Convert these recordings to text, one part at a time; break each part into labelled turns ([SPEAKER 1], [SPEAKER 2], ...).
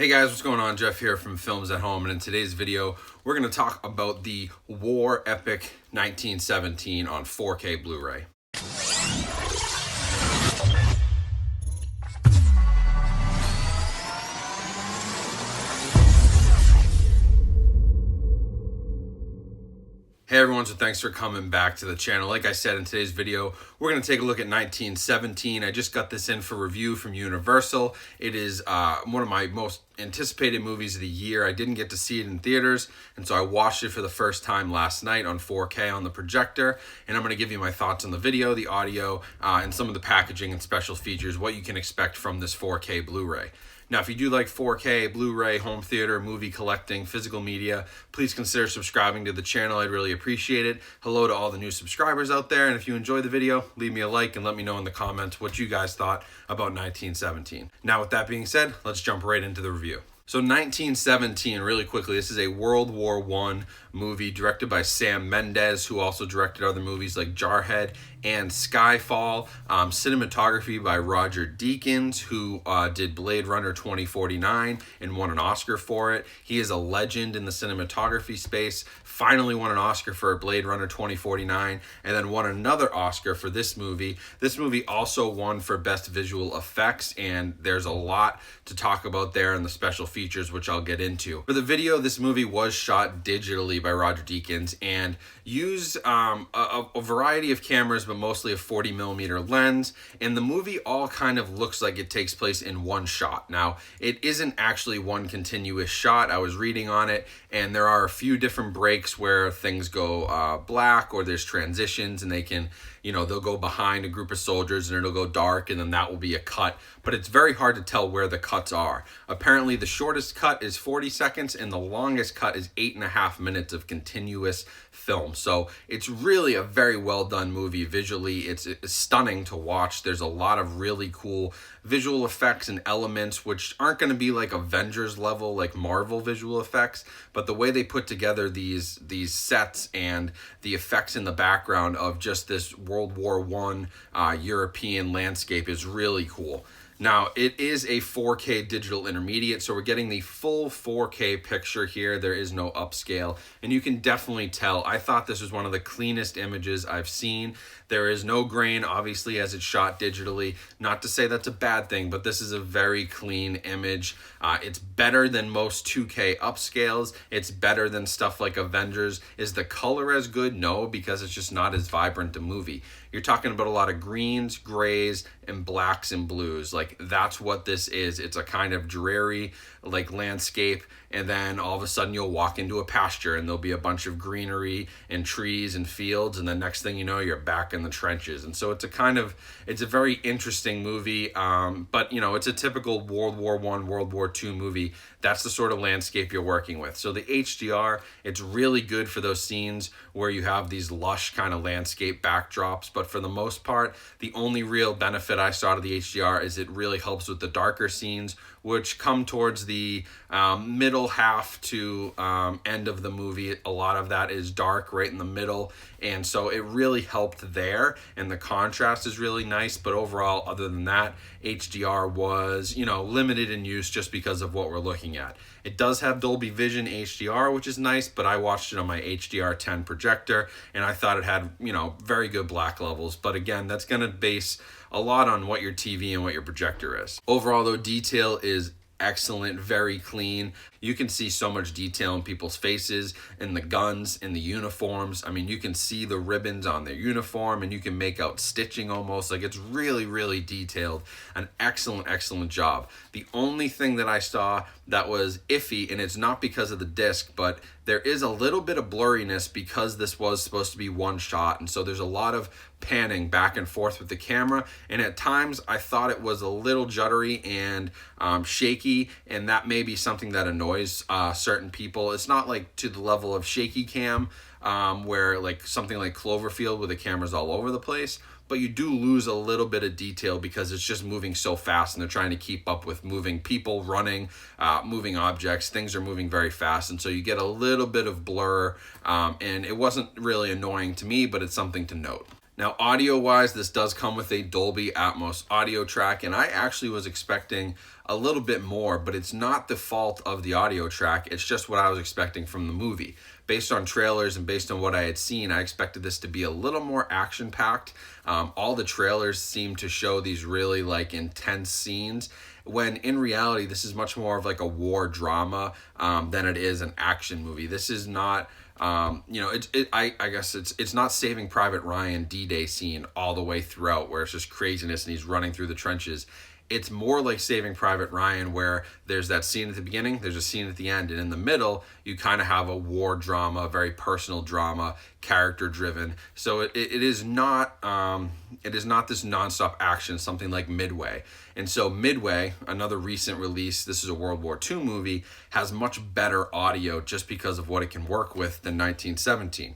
[SPEAKER 1] Hey guys, what's going on? Jeff here from Films at Home, and in today's video, we're going to talk about the war epic 1917 on 4K Blu-ray. Hey everyone, so thanks for coming back to the channel. Like I said in today's video, we're going to take a look at 1917. I just got this in for review from Universal. It is one of my most anticipated movies of the year. I didn't get to see it in theaters, and so I watched it for the first time last night on 4K on the projector, and I'm going to give you my thoughts on the video, the audio, and some of the packaging and special features, what you can expect from this 4K Blu-ray. Now, if you do like 4K, Blu-ray, home theater, movie collecting, physical media, please consider subscribing to the channel. I'd really appreciate it. Hello to all the new subscribers out there. And if you enjoyed the video, leave me a like and let me know in the comments what you guys thought about 1917. Now, with that being said, let's jump right into the review. So 1917, really quickly, this is a World War I movie directed by Sam Mendes, who also directed other movies like Jarhead and Skyfall. Cinematography by Roger Deakins, who did Blade Runner 2049 and won an Oscar for it. He is a legend in the cinematography space. Finally won an Oscar for Blade Runner 2049 and then won another Oscar for this movie. This movie also won for Best Visual Effects, and there's a lot to talk about there in the special features, which I'll get into. For the video, this movie was shot digitally by Roger Deakins and used a variety of cameras, but mostly a 40mm lens, and the movie all kind of looks like it takes place in one shot. Now, it isn't actually one continuous shot. I was reading on it, and there are a few different breaks where things go black, or there's transitions, and they can, they'll go behind a group of soldiers and it'll go dark, and then that will be a cut. But it's very hard to tell where the cuts are. Apparently, the shortest cut is 40 seconds, and the longest cut is 8.5 minutes of continuous film. So it's really a very well done movie visually. It's stunning to watch. There's a lot of really cool visual effects and elements, which aren't going to be like Avengers level, like Marvel visual effects, but the way they put together these sets and the effects in the background of just this World War I European landscape is really cool. Now, it is a 4K digital intermediate, so we're getting the full 4K picture here. There is no upscale, and you can definitely tell. I thought this was one of the cleanest images I've seen. There is no grain, obviously, as it's shot digitally. Not to say that's a bad thing, but this is a very clean image. It's better than most 2K upscales. It's better than stuff like Avengers. Is the color as good? No, because it's just not as vibrant a movie. You're talking about a lot of greens, grays, and blacks and blues. Like, that's what this is. It's a kind of dreary, like, landscape, and then all of a sudden you'll walk into a pasture and there'll be a bunch of greenery and trees and fields, and the next thing you know, you're back in the trenches. And so it's a very interesting movie, but it's a typical World War I, World War II movie. That's the sort of landscape you're working with. So the HDR, it's really good for those scenes where you have these lush kind of landscape backdrops, but for the most part, the only real benefit I saw to the HDR is it really helps with the darker scenes, which come towards the middle half to end of the movie. A lot of that is dark right in the middle, and so it really helped there, and the contrast is really nice. But overall, other than that, HDR was limited in use just because of what we're looking at. It does have Dolby Vision HDR, which is nice, but I watched it on my HDR10 projector, and I thought it had very good black levels. But again, that's going to base a lot on what your TV and what your projector is. Overall, though, detail is excellent, very clean. You can see so much detail in people's faces, in the guns, in the uniforms. I mean, you can see the ribbons on their uniform, and you can make out stitching almost. Like, it's really, really detailed. An excellent, excellent job. The only thing that I saw that was iffy, and it's not because of the disc, but there is a little bit of blurriness because this was supposed to be one shot, and so there's a lot of panning back and forth with the camera, and at times I thought it was a little juddery and shaky, and that may be something that annoys certain people. It's not like to the level of shaky cam where like something like Cloverfield where the camera's all over the place, but you do lose a little bit of detail because it's just moving so fast, and they're trying to keep up with moving people, running, moving objects. Things are moving very fast, and so you get a little bit of blur, and it wasn't really annoying to me, but it's something to note. Now, audio-wise, this does come with a Dolby Atmos audio track, and I actually was expecting a little bit more, but it's not the fault of the audio track. It's just what I was expecting from the movie. Based on trailers and based on what I had seen, I expected this to be a little more action-packed. All the trailers seem to show these really like intense scenes, when in reality, this is much more of like a war drama than it is an action movie. This is not, I guess it's not Saving Private Ryan D-Day scene all the way throughout where it's just craziness and he's running through the trenches. It's more like Saving Private Ryan, where there's that scene at the beginning, there's a scene at the end, and in the middle, you kind of have a war drama, very personal drama, character driven. So it is not this nonstop action, something like Midway. And so Midway, another recent release, this is a World War II movie, has much better audio just because of what it can work with than 1917.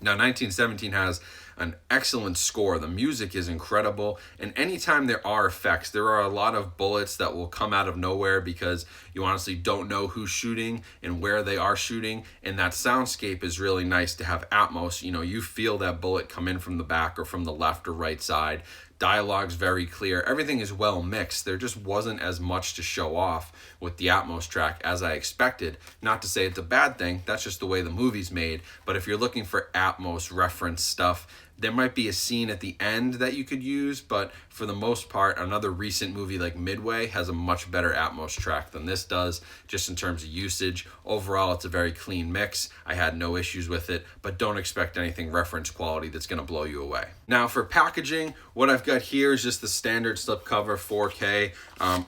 [SPEAKER 1] Now, 1917 has an excellent score. The music is incredible. And anytime there are effects, there are a lot of bullets that will come out of nowhere because you honestly don't know who's shooting and where they are shooting. And that soundscape is really nice to have Atmos. You know, you feel that bullet come in from the back or from the left or right side. Dialogue's very clear. Everything is well mixed. There just wasn't as much to show off with the Atmos track as I expected. Not to say it's a bad thing. That's just the way the movie's made. But if you're looking for Atmos reference stuff, there might be a scene at the end that you could use, but for the most part, another recent movie like Midway has a much better Atmos track than this does, just in terms of usage. Overall, it's a very clean mix. I had no issues with it, but don't expect anything reference quality that's going to blow you away. Now, for packaging, what I've got here is just the standard slipcover 4K.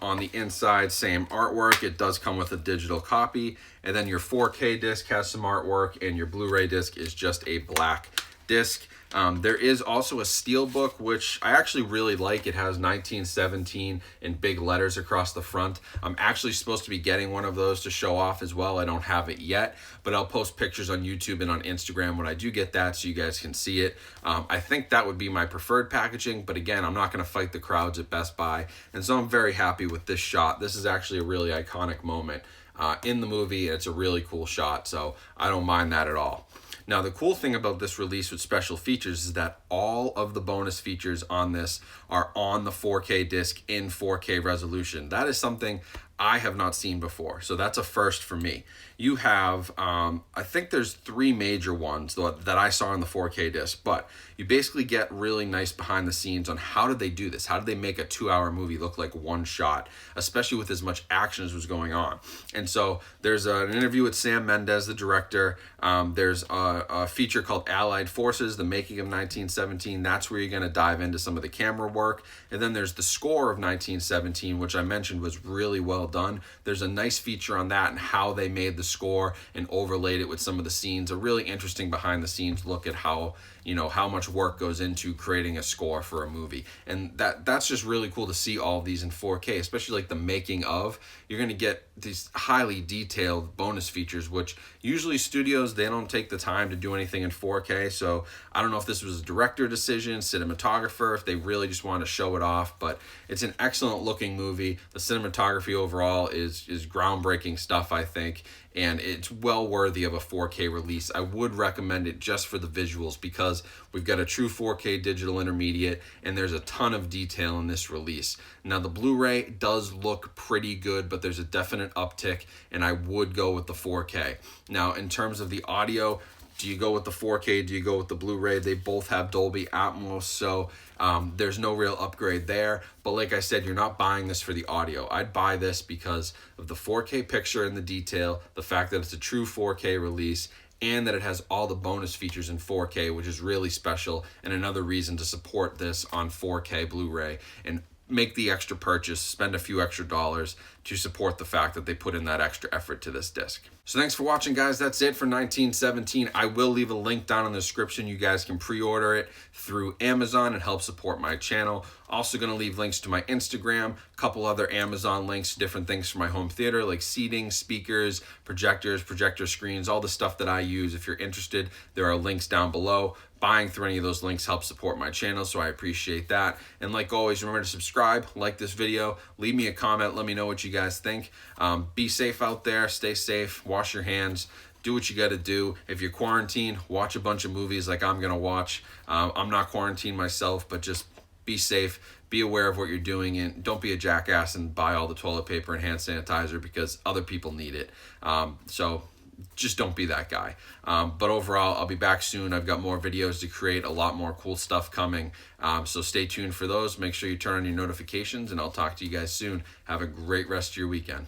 [SPEAKER 1] On the inside, same artwork. It does come with a digital copy, and then your 4K disc has some artwork, and your Blu-ray disc is just a black disc. There is also a steelbook, which I actually really like. It has 1917 in big letters across the front. I'm actually supposed to be getting one of those to show off as well. I don't have it yet, but I'll post pictures on YouTube and on Instagram when I do get that so you guys can see it. I think that would be my preferred packaging, but again, I'm not going to fight the crowds at Best Buy, and so I'm very happy with this shot. This is actually a really iconic moment in the movie, and it's a really cool shot, so I don't mind that at all. Now, the cool thing about this release with special features is that all of the bonus features on this are on the 4K disc in 4K resolution. That is something I have not seen before, so that's a first for me. You have, I think there's 3 major ones that I saw on the 4K disc, but you basically get really nice behind the scenes on how did they do this? How did they make a 2-hour movie look like one shot, especially with as much action as was going on? And so there's an interview with Sam Mendes, the director. There's a feature called Allied Forces, the making of 1917. That's where you're going to dive into some of the camera work. And then there's the score of 1917, which I mentioned was really well done. There's a nice feature on that and how they made the score and overlaid it with some of the scenes. A really interesting behind the scenes look at how much work goes into creating a score for a movie. And that's just really cool to see all of these in 4K, especially like the making of. You're going to get these highly detailed bonus features, which usually studios, they don't take the time to do anything in 4K. So I don't know if this was a director decision, cinematographer, if they really just want to show it off, but it's an excellent looking movie. The cinematography overall is groundbreaking stuff, I think, and it's well worthy of a 4K release. I would recommend it just for the visuals because we've got a true 4K digital intermediate and there's a ton of detail in this release. Now, the Blu-ray does look pretty good, but there's a definite uptick, and I would go with the 4K. Now, in terms of the audio, do you go with the 4K? Do you go with the Blu-ray? They both have Dolby Atmos, so there's no real upgrade there. But like I said, you're not buying this for the audio. I'd buy this because of the 4K picture and the detail, the fact that it's a true 4K release, and that it has all the bonus features in 4K, which is really special, and another reason to support this on 4K Blu-ray and make the extra purchase, spend a few extra dollars to support the fact that they put in that extra effort to this disc. So thanks for watching, guys. That's it for 1917. I will leave a link down in the description. You guys can pre-order it through Amazon and help support my channel. Also going to leave links to my Instagram, a couple other Amazon links, different things for my home theater like seating, speakers, projectors, projector screens, all the stuff that I use. If you're interested, there are links down below. Buying through any of those links helps support my channel, so I appreciate that. And like always, remember to subscribe, like this video, leave me a comment, let me know what you guys think. Be safe out there, stay safe, wash your hands, do what you got to do. If you're quarantined, watch a bunch of movies like I'm going to watch. I'm not quarantined myself, but just be safe. Be aware of what you're doing, and don't be a jackass and buy all the toilet paper and hand sanitizer because other people need it. So just don't be that guy. But overall, I'll be back soon. I've got more videos to create, a lot more cool stuff coming. So stay tuned for those. Make sure you turn on your notifications, and I'll talk to you guys soon. Have a great rest of your weekend.